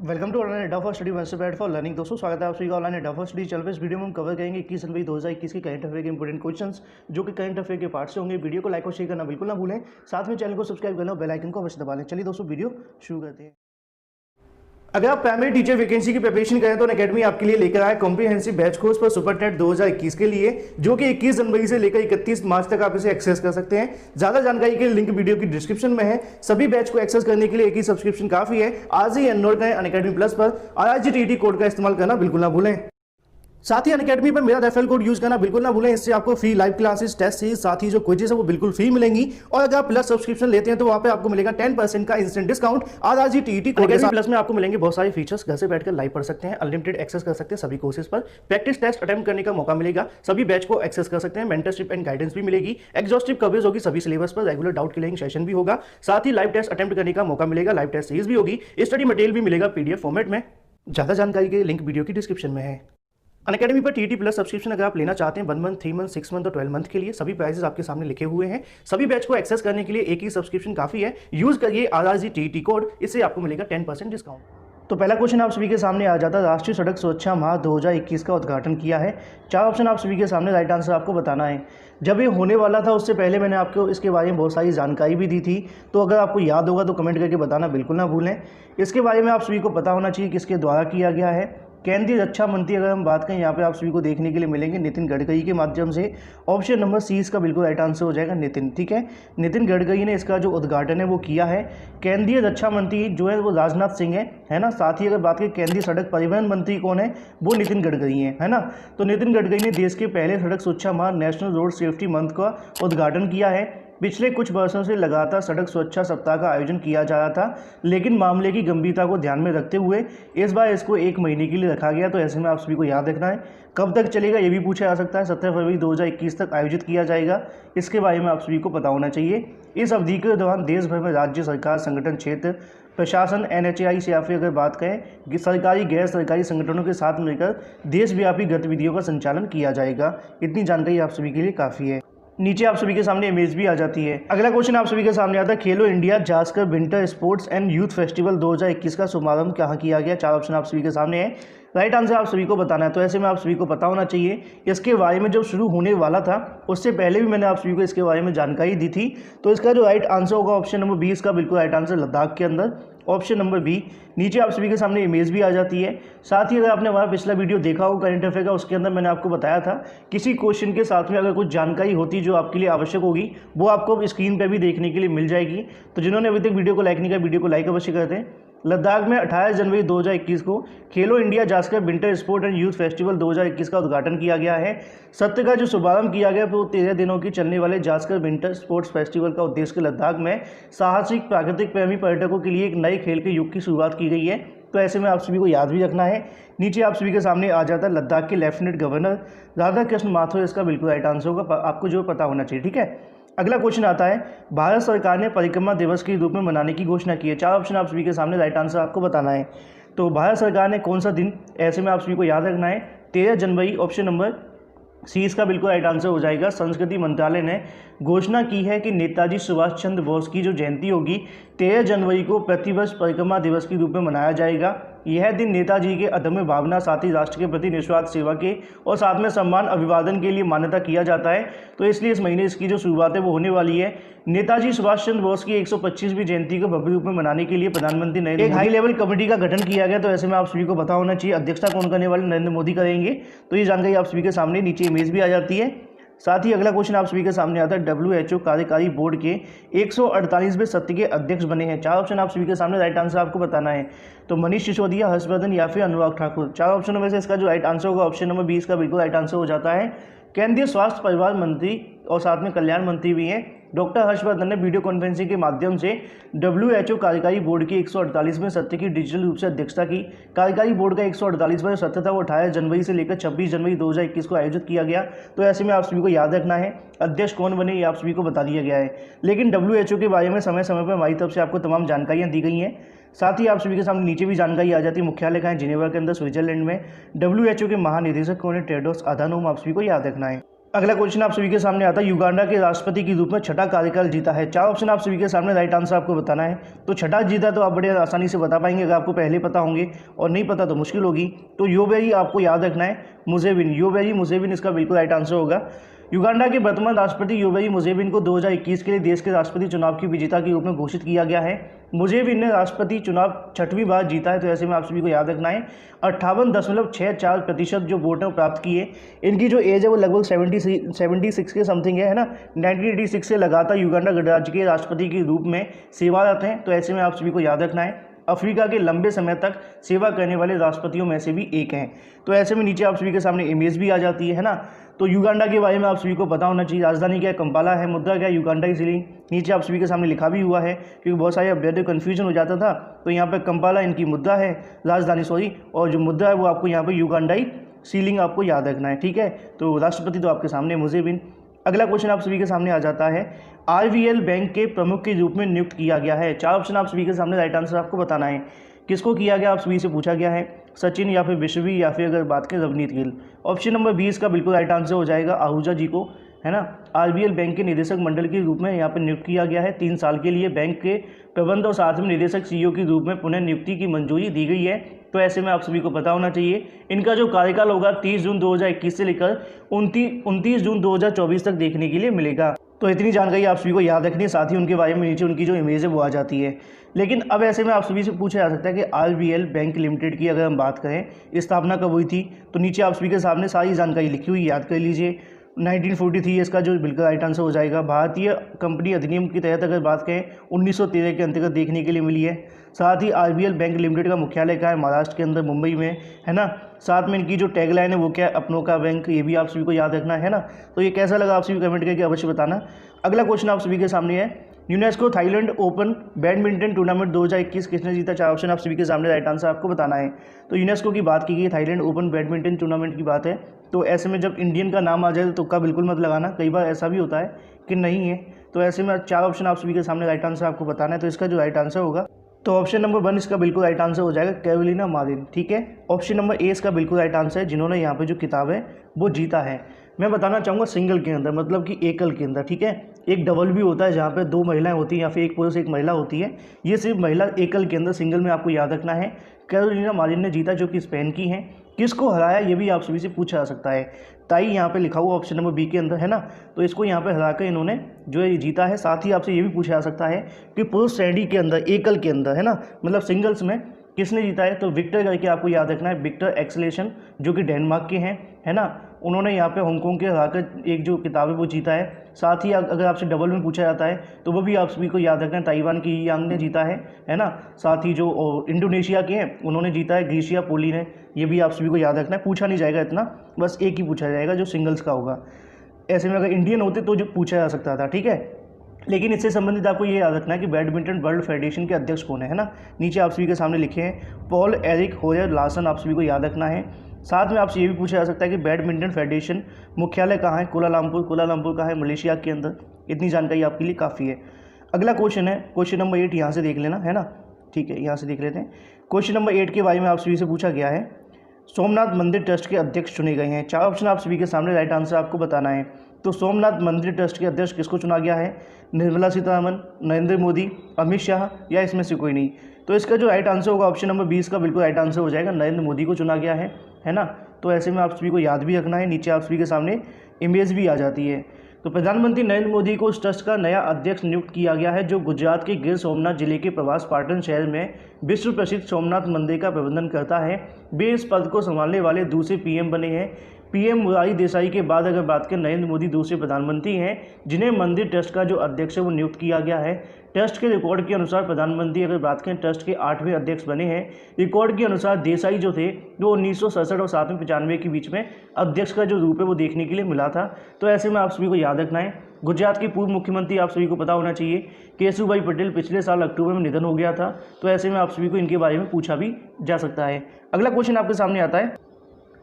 Welcome to online अड्डा for study one student for learning. दोस्तों स्वागत है आप सभी का ऑनलाइन अड्डा फॉर स्टडी चैनल पे। इस वीडियो में हम कवर करेंगे 21 जनवरी 2021 के करंट अफेयर के इंपॉर्टेंट क्वेश्चंस जो कि करंट अफेयर के पार्ट से होंगे। वीडियो को लाइक और शेयर करना बिल्कुल ना भूलें, साथ में चैनल को सब्सक्राइब करना और बेल आइकन को अवश्य दबा लें। चलिए दोस्तों वीडियो शुरू करते हैं। अगर आप प्राइमरी टीचर वैकेंसी की प्रिपरेशन करें तो अकेडमी आपके लिए लेकर आए कॉम्प्रिहेंसिव बैच कोर्स पर सुपर टेट 2021 के लिए, जो कि 21 जनवरी से लेकर 31 मार्च तक आप इसे एक्सेस कर सकते हैं। ज्यादा जानकारी के लिए लिंक वीडियो की डिस्क्रिप्शन में है। सभी बैच को एक्सेस करने के लिए एक ही सब्सक्रिप्शन काफी है। आज ही एनरोल करें अनअकैडमी प्लस पर। RRGTT कोड का इस्तेमाल करना बिल्कुल ना भूलें। साथ ही अनअकैडमी पर मेरा रेफरल कोड यूज करना बिल्कुल ना भूलें। इससे आपको free live classes, test series, साथ ही जो क्विजेस है वो बिल्कुल फ्री मिलेंगी। और अगर आप प्लस सब्सक्रिप्शन लेते हैं तो वहां पे आपको मिलेगा 10% का इंस्टेंट डिस्काउंट। RRGTT कोड के साथ प्लस में आपको मिलेंगे बहुत सारे फीचर्स। घर से बैठकर लाइव पढ़ सकते हैं, अनलिमिटेड एक्सेस कर सकते हैं सभी कोर्सेज पर, प्रैक्टिस टेस्ट अटेम्प्ट करने का मौका मिलेगा, सभी बैच को एक्सेस कर सकते हैं, मेंटरशिप एंड गाइडेंस भी मिलेगी, एग्जॉस्टिव कवरेज होगी सभी सिलेबस पर, रेगुलर डाउट क्लियरिंग सेशन भी होगा, साथ ही लाइव टेस्ट अटेम्प्ट करने का मौका मिलेगा, लाइव टेस्ट सीरीज भी होगी, स्टडी मटेरियल भी मिलेगा PDF फॉर्मेट में। ज्यादा जानकारी के लिंक वीडियो की डिस्क्रिप्शन में है। अनअकैडमी पर TT प्लस सब्सक्रिप्शन अगर आप लेना चाहते हैं 1 मंथ, 3 मंथ, 6 मंथ और 12 मंथ के लिए, सभी प्राइसेस आपके सामने लिखे हुए हैं। सभी बैच को एक्सेस करने के लिए एक ही सब्सक्रिप्शन काफी है। यूज करिए RRGTT कोड, इससे आपको मिलेगा 10% डिस्काउंट। तो पहला क्वेश्चन आप सभी के सामने आ जाता है। राष्ट्रीय सड़क सुरक्षा माह 2021 का उद्घाटन किया है। 4 ऑप्शन आप सभी के सामने, राइट आंसर आपको बताना है। जब ये होने वाला था उससे पहले मैंने आपको इसके बारे में बहुत सारी जानकारी भी दी थी, तो अगर आपको याद होगा तो कमेंट करके बताना बिल्कुल ना भूलें। इसके बारे में आप सभी को पता होना चाहिए किसके द्वारा किया गया है। केंद्रीय रक्षा मंत्री अगर हम बात करें, यहाँ पे आप सभी को देखने के लिए मिलेंगे नितिन गडकरी के माध्यम से। ऑप्शन नंबर सी इसका बिल्कुल राइट आंसर हो जाएगा, नितिन। ठीक है, नितिन गडकरी ने इसका जो उद्घाटन है वो किया है। केंद्रीय रक्षा मंत्री जो है वो राजनाथ सिंह है ना। साथ ही अगर बात करें केंद्रीय सड़क परिवहन मंत्री कौन है, वो नितिन गडकरी है ना। तो नितिन गडकरी ने देश के पहले सड़क सुरक्षा माह नेशनल रोड सेफ्टी मंथ का उद्घाटन किया है। पिछले कुछ वर्षों से लगातार सड़क सुरक्षा सप्ताह का आयोजन किया जा रहा था, लेकिन मामले की गंभीरता को ध्यान में रखते हुए इस बार इसको 1 महीने के लिए रखा गया। तो ऐसे में आप सभी को याद रखना है कब तक चलेगा ये भी पूछा जा सकता है। 17 फरवरी 2021 तक आयोजित किया जाएगा, इसके बारे में आप सभी को पता होना चाहिए। इस अवधि के दौरान देश भर में राज्य सरकार, संगठन, क्षेत्र प्रशासन, NHAI से या फिर अगर बात करें कि सरकारी गैर सरकारी संगठनों के साथ मिलकर देशव्यापी गतिविधियों का संचालन किया जाएगा। इतनी जानकारी आप सभी के लिए काफ़ी है। नीचे आप सभी के सामने इमेज भी आ जाती है। अगला क्वेश्चन आप सभी के सामने आता है, खेलो India Zanskar winter sports and youth festival 2021 का शुभारंभ कहाँ किया गया। 4 ऑप्शन आप सभी के सामने है, राइट आंसर आप सभी को बताना है। तो ऐसे में आप सभी को पता होना चाहिए। इसके बारे में जब शुरू होने वाला था उससे पहले भी मैंने आप सभी को इसके बारे में जानकारी दी थी। तो इसका जो राइट आंसर होगा ऑप्शन नंबर बी, इसका बिल्कुल राइट आंसर लद्दाख के अंदर, ऑप्शन नंबर बी। नीचे आप सभी के सामने इमेज भी आ जाती है। साथ ही अगर आपने हमारा पिछला वीडियो देखा हो करंट अफेयर का, उसके अंदर मैंने आपको बताया था किसी क्वेश्चन के साथ में अगर कुछ जानकारी होती जो आपके लिए आवश्यक होगी वो आपको स्क्रीन पर भी देखने के लिए मिल जाएगी। तो जिन्होंने अभी तक वीडियो को लाइक नहीं किया, वीडियो को लाइक अवश्य कर दें। लद्दाख में 28 जनवरी 2021 को खेलो India Zanskar winter sport and youth festival 2021 का उद्घाटन किया गया है। सत्र का जो शुभारंभ किया गया वो 13 दिनों की चलने वाले जास्कर विंटर स्पोर्ट्स फेस्टिवल का उद्देश्य लद्दाख में साहसिक प्राकृतिक प्रेमी पर्यटकों के लिए एक नए खेल के युग की शुरुआत की गई है। तो ऐसे में आप सभी को याद भी रखना है। नीचे आप सभी के सामने आ जाता है लद्दाख के लेफ्टिनेंट गवर्नर राधा कृष्ण माथुर, इसका बिल्कुल राइट आंसर होगा, आपको जो पता होना चाहिए। ठीक है, अगला क्वेश्चन आता है, भारत सरकार ने परिक्रमा दिवस के रूप में मनाने की घोषणा की है। 4 ऑप्शन आप सभी के सामने, राइट आंसर आपको बताना है। तो भारत सरकार ने कौन सा दिन, ऐसे में आप सभी को याद रखना है 13 जनवरी, ऑप्शन नंबर सी इसका बिल्कुल राइट आंसर हो जाएगा। संस्कृति मंत्रालय ने घोषणा की है कि नेताजी सुभाष चंद्र बोस की जो जयंती होगी 13 जनवरी को प्रतिवर्ष परिक्रमा दिवस के रूप में मनाया जाएगा। यह दिन नेताजी के अदम्य भावना, साथ ही राष्ट्र के प्रति निस्वार्थ सेवा के और साथ में सम्मान अभिवादन के लिए मान्यता किया जाता है। तो इसलिए इस महीने इसकी जो शुरुआत है वो होने वाली है। नेताजी सुभाष चंद्र बोस की 125वीं जयंती को भव्य रूप में मनाने के लिए प्रधानमंत्री नरेंद्र मोदी एक हाई लेवल कमेटी का गठन किया गया। तो ऐसे में आप सभी को पता होना चाहिए अध्यक्षता कौन करने वाले, नरेंद्र मोदी करेंगे। तो ये जानकारी आप सभी के सामने नीचे इमेज भी आ जाती है। साथ ही अगला क्वेश्चन आप सभी के सामने आता है, WHO कार्यकारी बोर्ड के 148वें सत्र के अध्यक्ष बने हैं। 4 ऑप्शन आप सभी के सामने, राइट आंसर आपको बताना है। तो मनीष सिसोदिया, हर्षवर्धन या फिर अनुराग ठाकुर। 4 ऑप्शनों में से इसका जो राइट आंसर होगा ऑप्शन नंबर बी, इसका बिल्कुल राइट आंसर हो जाता है। केंद्रीय स्वास्थ्य परिवार मंत्री और साथ में कल्याण मंत्री भी हैं डॉक्टर हर्षवर्धन ने वीडियो कॉन्फ्रेंसिंग के माध्यम से WHO कार्यकारी बोर्ड के 148वें सत्र की डिजिटल रूप से अध्यक्षता की। कार्यकारी बोर्ड का 148वां सत्र था वो 28 जनवरी से लेकर 26 जनवरी 2021 को आयोजित किया गया। तो ऐसे में आप सभी को याद रखना है अध्यक्ष कौन बने ये आप सभी को बता दिया गया है। लेकिन WHO के बारे में समय समय पर हमारी तरफ से आपको तमाम जानकारियाँ दी गई हैं। साथ ही आप सभी के सामने नीचे भी जानकारी आ जाती है। मुख्यालय कहाँ है, जिनेवा के अंदर, स्विट्जरलैंड में। WHO के महानिदेशक कौन है, टेड्रोस अधानोम, आप सभी को याद रखना है। अगला क्वेश्चन आप सभी के सामने आता है, युगांडा के राष्ट्रपति के रूप में छठा कार्यकाल जीता है। 4 ऑप्शन आप सभी के सामने, राइट आंसर आपको बताना है। तो छठा जीता तो आप बड़े आसानी से बता पाएंगे अगर आपको पहले पता होंगे, और नहीं पता तो मुश्किल होगी। तो योवेरी आपको याद रखना है, मुसेविनी, योवेरी मुसेविनी इसका बिल्कुल राइट आंसर होगा। युगांडा के वर्तमान राष्ट्रपति योवेरी मुसेविनी को 2021 के लिए देश के राष्ट्रपति चुनाव की विजेता के रूप में घोषित किया गया है। मुसेविनी ने राष्ट्रपति चुनाव 6वीं बार जीता है, तो ऐसे में आप सभी को याद रखना है 58.64% जो वोट हैं प्राप्त किए। इनकी जो एज है वो लगभग 76 के समथिंग है ना। 1986 से लगातार युगांडा गणराज्य के राष्ट्रपति के रूप में सेवारत हैं, तो ऐसे में आप सभी को याद रखना है अफ्रीका के लंबे समय तक सेवा करने वाले राष्ट्रपतियों में से भी एक हैं। तो ऐसे में नीचे आप सभी के सामने इमेज भी आ जाती है ना। तो युगांडा के बारे में आप सभी को पता होना चाहिए, राजधानी क्या है, कंपाला है, मुद्रा क्या है, युगांडा इसीलिए नीचे आप सभी के सामने लिखा भी हुआ है, क्योंकि बहुत सारे अभ्यर्थी कन्फ्यूजन हो जाता था। तो यहाँ पे कंपाला इनकी मुद्रा है, राजधानी सॉरी, और जो मुद्रा है वो आपको यहाँ पे युगांडाई सीलिंग आपको याद रखना है, ठीक है। तो राष्ट्रपति तो आपके सामने मुसेविनी। अगला क्वेश्चन आप सभी के सामने आ जाता है, आरबीएल बैंक के प्रमुख के रूप में नियुक्त किया गया है। 4 ऑप्शन आप सभी के सामने, राइट आंसर आपको बताना है। किसको किया गया आप सभी से पूछा गया है, सचिन या फिर विश्वी या फिर अगर बात करें रवनीत गिल। ऑप्शन नंबर 20 का बिल्कुल राइट आंसर हो जाएगा आहूजा जी को, है ना। आरबीएल बैंक के निदेशक मंडल के रूप में यहाँ पर नियुक्त किया गया है। 3 साल के लिए बैंक के प्रबंध और साथ में निदेशक सीईओ के रूप में पुनः नियुक्ति की मंजूरी दी गई है। तो ऐसे में आप सभी को पता होना चाहिए इनका जो कार्यकाल होगा 30 जून 2021 से लेकर 29 जून 2024 तक देखने के लिए मिलेगा। तो इतनी जानकारी आप सभी को याद रखनी है, साथ ही उनके बारे में नीचे उनकी जो इमेज है वो आ जाती है। लेकिन अब ऐसे में आप सभी से पूछा जा सकता है कि आरबीएल बैंक लिमिटेड की अगर हम बात करें स्थापना कब हुई थी, तो नीचे आप सभी के सामने सारी जानकारी लिखी हुई याद कर लीजिए। 1943 इसका जो बिल्कुल राइट आंसर हो जाएगा। भारतीय कंपनी अधिनियम के तहत अगर बात करें 1913 के अंतर्गत देखने के लिए मिली है। साथ ही आरबीएल बैंक लिमिटेड का मुख्यालय कहाँ है, महाराष्ट्र के अंदर मुंबई में, है ना। साथ में इनकी जो टैगलाइन है वो क्या है, अपनों का बैंक, ये भी आप सभी को याद रखना है ना। तो ये कैसा लगा आप सभी कमेंट करके अवश्य बताना। अगला क्वेश्चन आप सभी के सामने है, UNESCO Thailand open badminton tournament 2021 किसने जीता। 4 ऑप्शन आप सभी के सामने, राइट आंसर आपको बताना है। तो यूनेस्को की बात की गई, थाईलैंड ओपन बैडमिंटन टूर्नामेंट की बात है। तो ऐसे में जब इंडियन का नाम आ जाए तो तुक्का बिल्कुल मत लगाना, कई बार ऐसा भी होता है कि नहीं है। तो ऐसे में 4 ऑप्शन आप सभी के सामने, राइट आंसर आपको बताना है। तो इसका जो राइट आंसर होगा, तो ऑप्शन नंबर 1 इसका बिल्कुल राइट आंसर हो जाएगा, कैरोलिना मारिन, ठीक है। ऑप्शन नंबर ए इसका बिल्कुल राइट आंसर है, जिन्होंने यहाँ पे जो किताब है वो जीता है। मैं बताना चाहूँगा सिंगल के अंदर, मतलब कि एकल के अंदर, ठीक है। एक डबल भी होता है जहाँ पे 2 महिलाएं होती हैं या फिर एक पुरुष एक महिला होती है। ये सिर्फ महिला एकल के अंदर, सिंगल में आपको याद रखना है कैरोलिना मारिन ने जीता, जो कि स्पेन की हैं। किसको हराया ये भी आप सभी से पूछा जा सकता है। ताई यहाँ पे लिखा हुआ ऑप्शन नंबर बी के अंदर, है ना। तो इसको यहाँ पे हराकर इन्होंने जो है जीता है। साथ ही आपसे ये भी पूछा जा सकता है कि पुरुष श्रेणी के अंदर, एकल के अंदर, है ना, मतलब सिंगल्स में किसने जीता है। तो विक्टर करके आपको याद रखना है, विक्टर एक्सेलेशन, जो कि डेनमार्क के हैं, है ना। उन्होंने यहाँ पे हांगकांग के हराकर एक जो किताब है वो जीता है। साथ ही अगर आपसे डबल में पूछा जाता है तो वो भी आप सभी को याद रखना है, ताइवान की यांग ने जीता है ना। साथ ही जो इंडोनेशिया के हैं उन्होंने जीता है, ग्रीशिया पोली ने, ये भी आप सभी को याद रखना है। पूछा नहीं जाएगा इतना, बस एक ही पूछा जाएगा जो सिंगल्स का होगा। ऐसे में अगर इंडियन होते तो जो पूछा जा सकता था, ठीक है। लेकिन इससे संबंधित आपको ये याद रखना है कि बैडमिंटन वर्ल्ड फेडरेशन के अध्यक्ष कौन है ना। नीचे आप सभी के सामने लिखे हैं पॉल एरिक होयर लार्सन, आप सभी को याद रखना है। साथ में आपसे ये भी पूछा जा सकता है कि बैडमिंटन फेडरेशन मुख्यालय कहाँ है, कुलालमपुर कहाँ है, मलेशिया के अंदर। इतनी जानकारी आपके लिए काफ़ी है। अगला क्वेश्चन है क्वेश्चन नंबर 8, यहाँ से देख लेना, है ना, ठीक है, यहाँ से देख लेते हैं। क्वेश्चन नंबर 8 के बारे में आप सभी से पूछा गया है, सोमनाथ मंदिर ट्रस्ट के अध्यक्ष चुने गए हैं। 4 ऑप्शन आप सभी के सामने, राइट आंसर आपको बताना है। तो सोमनाथ मंदिर ट्रस्ट के अध्यक्ष किसको चुना गया है, निर्मला सीतारमन, नरेंद्र मोदी, अमित शाह, या इसमें से कोई नहीं। तो इसका जो राइट आंसर होगा ऑप्शन नंबर 20 का बिल्कुल राइट आंसर हो जाएगा, नरेंद्र मोदी को चुना गया है ना। तो ऐसे में आप सभी को याद भी रखना है, नीचे आप सभी के सामने इमेज भी आ जाती है। तो प्रधानमंत्री नरेंद्र मोदी को इस ट्रस्ट का नया अध्यक्ष नियुक्त किया गया है, जो गुजरात के गिर सोमनाथ जिले के प्रवास पाटन शहर में विश्व प्रसिद्ध सोमनाथ मंदिर का प्रबंधन करता है। वे इस पद को संभालने वाले दूसरे पीएम बने हैं। पीएम मोरारी देसाई के बाद अगर बात करें, नरेंद्र मोदी दूसरे प्रधानमंत्री हैं जिन्हें मंदिर ट्रस्ट का जो अध्यक्ष है वो नियुक्त किया गया है। ट्रस्ट के रिकॉर्ड के अनुसार प्रधानमंत्री अगर बात करें ट्रस्ट के 8वें अध्यक्ष बने हैं। रिकॉर्ड के अनुसार देसाई जो थे वो 1967 और 1995 के बीच में अध्यक्ष का जो रूप है वो देखने के लिए मिला था। तो ऐसे में आप सभी को याद रखना है, गुजरात के पूर्व मुख्यमंत्री आप सभी को पता होना चाहिए केशुभाई पटेल पिछले साल अक्टूबर में निधन हो गया था। तो ऐसे में आप सभी को इनके बारे में पूछा भी जा सकता है। अगला क्वेश्चन आपके सामने आता है,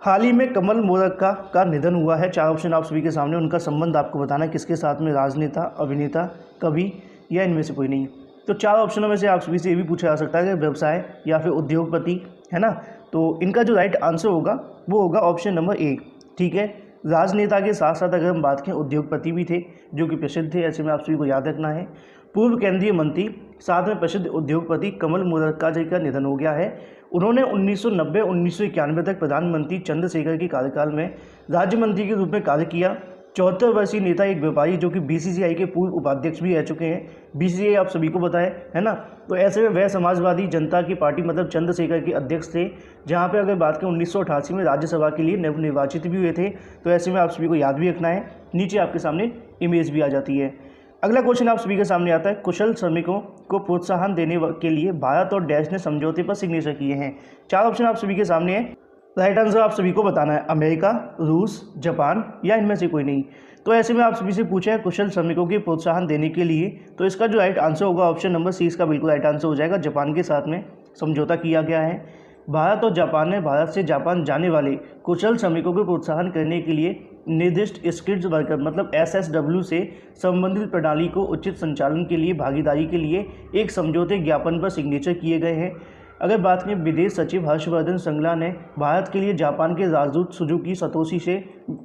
हाल ही में कमल मोरक्का का निधन हुआ है। 4 ऑप्शन आप सभी के सामने, उनका संबंध आपको बताना है किसके साथ में, राजनेता, अभिनेता, कवि, या इनमें से कोई नहीं। तो 4 ऑप्शनों में से आप सभी से ये भी पूछा जा सकता है कि व्यवसाय या फिर उद्योगपति, है ना। तो इनका जो राइट आंसर होगा वो होगा ऑप्शन नंबर ए, ठीक है, राजनेता के साथ साथ अगर हम बात करें उद्योगपति भी थे जो कि प्रसिद्ध थे, ऐसे में आप सभी को याद रखना है। पूर्व केंद्रीय मंत्री साथ में प्रसिद्ध उद्योगपति कमल मुरक्का जी का निधन हो गया है। उन्होंने 1990-1991 तक प्रधानमंत्री चंद्रशेखर के कार्यकाल में राज्य मंत्री के रूप में कार्य किया। 74 वर्षीय नेता एक व्यापारी जो कि बीसीसीआई के पूर्व उपाध्यक्ष भी रह चुके हैं। बीसीसीआई आप सभी को पता है ना। तो ऐसे में वह समाजवादी जनता की पार्टी मतलब चंद्रशेखर के अध्यक्ष थे, जहां पे अगर बात करें 1988 में राज्यसभा के लिए नवनिर्वाचित भी हुए थे। तो ऐसे में आप सभी को याद भी रखना है। नीचे आपके सामने इमेज भी आ जाती है। अगला क्वेश्चन आप सभी के सामने आता है, कुशल श्रमिकों को प्रोत्साहन देने के लिए भारत और डैश ने समझौते पर सिग्नेचर किए हैं। 4 ऑप्शन आप सभी के सामने है। राइट आंसर आप सभी को बताना है, अमेरिका, रूस, जापान या इनमें से कोई नहीं। तो ऐसे में आप सभी से पूछा है कुशल श्रमिकों के प्रोत्साहन देने के लिए, तो इसका जो राइट आंसर होगा ऑप्शन नंबर सी इसका बिल्कुल राइट आंसर हो जाएगा। जापान के साथ में समझौता किया गया है। भारत और जापान ने भारत से जापान जाने वाले कुशल श्रमिकों को प्रोत्साहन करने के लिए निर्दिष्ट स्किल्स वर्कर मतलब SSW से संबंधित प्रणाली को उचित संचालन के लिए भागीदारी के लिए एक समझौते ज्ञापन पर सिग्नेचर किए गए हैं। अगर बात करें विदेश सचिव हर्षवर्धन श्रृंगला ने भारत के लिए जापान के राजदूत सुजुकी सतोशी से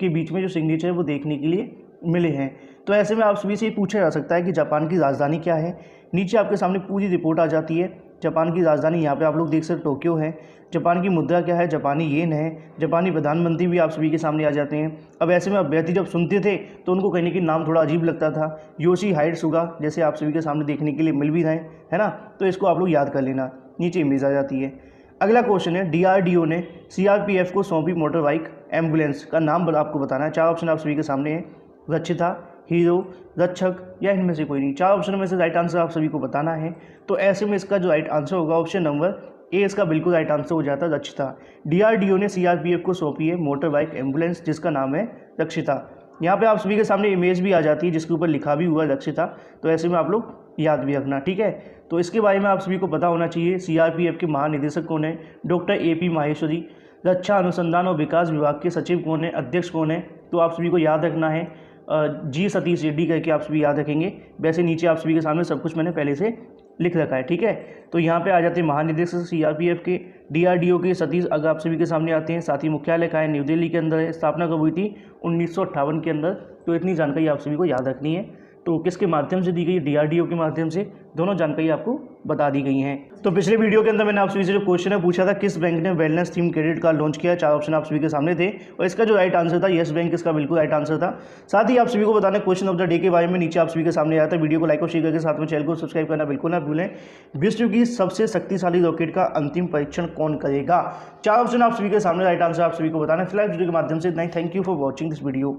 के बीच में जो सिग्नेचर है वो देखने के लिए मिले हैं। तो ऐसे में आप सभी से पूछा जा सकता है कि जापान की राजधानी क्या है। नीचे आपके सामने पूरी रिपोर्ट आ जाती है। जापान की राजधानी यहाँ पे आप लोग देख सकते टोक्यो है। जापान की मुद्रा क्या है, जापानी येन है। जापानी प्रधानमंत्री भी आप सभी के सामने आ जाते हैं। अब ऐसे में अभ्यर्थी जब सुनते थे तो उनको कहीं ना कहीं नाम थोड़ा अजीब लगता था। योशिहाइड सुगा जैसे आप सभी के सामने देखने के लिए मिल भी रहे हैं, है ना। तो इसको आप लोग याद कर लेना। नीचे इमेज आ जाती है। अगला क्वेश्चन है, DRDO ने CRPF को सौंपी मोटर बाइक एम्बुलेंस का नाम आपको बताना है। 4 ऑप्शन आप सभी के सामने है, रक्षिता, हीरो, रक्षक या इनमें से कोई नहीं। 4 ऑप्शन में से राइट आंसर आप सभी को बताना है। तो ऐसे में इसका जो राइट आंसर होगा ऑप्शन नंबर ए इसका बिल्कुल राइट आंसर हो जाता है, रक्षिता। DRDO ने CRPF को सौंपी है मोटर बाइक एम्बुलेंस जिसका नाम है रक्षिता। यहाँ पे आप सभी के सामने इमेज भी आ जाती है जिसके ऊपर लिखा भी हुआ है रक्षिता। तो ऐसे में आप लोग याद भी रखना, ठीक है। तो इसके बारे में आप सभी को पता होना चाहिए। CRPF के महानिदेशक कौन है, डॉक्टर AP माहेश्वरी। रक्षा अनुसंधान और विकास विभाग के सचिव कौन है, अध्यक्ष कौन है, तो आप सभी को याद रखना है G सतीश रेड्डी करके आप सभी याद रखेंगे। वैसे नीचे आप सभी के सामने सब कुछ मैंने पहले से लिख रखा है, ठीक है। तो यहाँ पे आ जाते हैं महानिदेशक CRPF के। DRDO के सतीश अगर आप सभी के सामने आते हैं। साथ ही मुख्यालय कहाँ है, न्यू दिल्ली के अंदर है। स्थापना कब हुई थी, 1958 के अंदर। तो इतनी जानकारी आप सभी को याद रखनी है। तो किसके माध्यम से दी गई, DRDO के माध्यम से। दोनों जानकारी आपको बता दी गई हैं। तो पिछले वीडियो के अंदर मैंने आप सभी से जो क्वेश्चन है पूछा था, किस बैंक ने wellness theme credit card launch किया। 4 ऑप्शन आप सभी के सामने थे और इसका जो राइट आंसर था येस बैंक इसका बिल्कुल राइट आंसर था। साथ ही आप सभी को बताना क्वेश्चन ऑफ द डे के बारे में नीचे आप सभी के सामने आया था। वीडियो को लाइक और शेयर करके साथ में चैनल को सब्सक्राइब करना बिल्कुल ना भूलें। विश्व की सबसे शक्तिशाली रॉकेट का अंतिम परीक्षण कौन करेगा। 4 ऑप्शन आप सभी के सामने, राइट आंसर आप सभी को बताना। फिलहाल वीडियो के माध्यम से इतना ही। Thank you for watching this video.